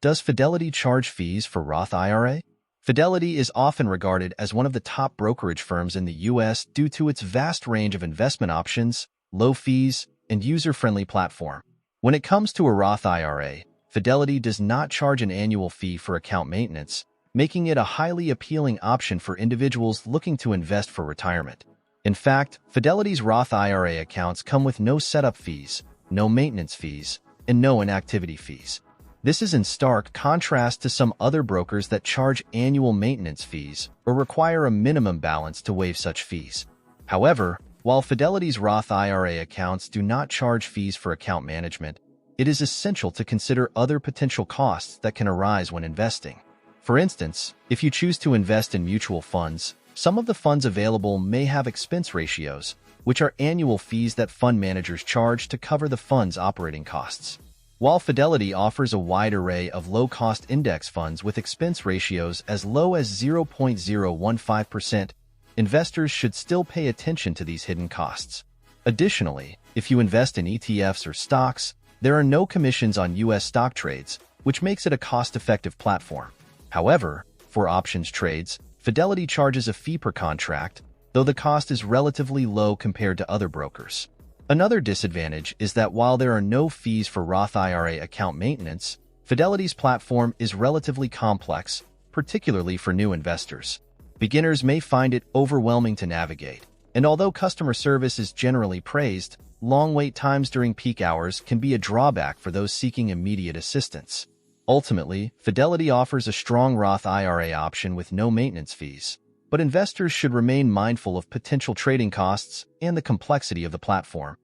Does Fidelity charge fees for Roth IRA? Fidelity is often regarded as one of the top brokerage firms in the U.S. due to its vast range of investment options, low fees, and user-friendly platform. When it comes to a Roth IRA, Fidelity does not charge an annual fee for account maintenance, making it a highly appealing option for individuals looking to invest for retirement. In fact, Fidelity's Roth IRA accounts come with no setup fees, no maintenance fees, and no inactivity fees. This is in stark contrast to some other brokers that charge annual maintenance fees or require a minimum balance to waive such fees. However, while Fidelity's Roth IRA accounts do not charge fees for account management, it is essential to consider other potential costs that can arise when investing. For instance, if you choose to invest in mutual funds, some of the funds available may have expense ratios, which are annual fees that fund managers charge to cover the fund's operating costs. While Fidelity offers a wide array of low-cost index funds with expense ratios as low as 0.015%, investors should still pay attention to these hidden costs. Additionally, if you invest in ETFs or stocks, there are no commissions on U.S. stock trades, which makes it a cost-effective platform. However, for options trades, Fidelity charges a fee per contract, though the cost is relatively low compared to other brokers. Another disadvantage is that while there are no fees for Roth IRA account maintenance, Fidelity's platform is relatively complex, particularly for new investors. Beginners may find it overwhelming to navigate, and although customer service is generally praised, long wait times during peak hours can be a drawback for those seeking immediate assistance. Ultimately, Fidelity offers a strong Roth IRA option with no maintenance fees, but investors should remain mindful of potential trading costs and the complexity of the platform.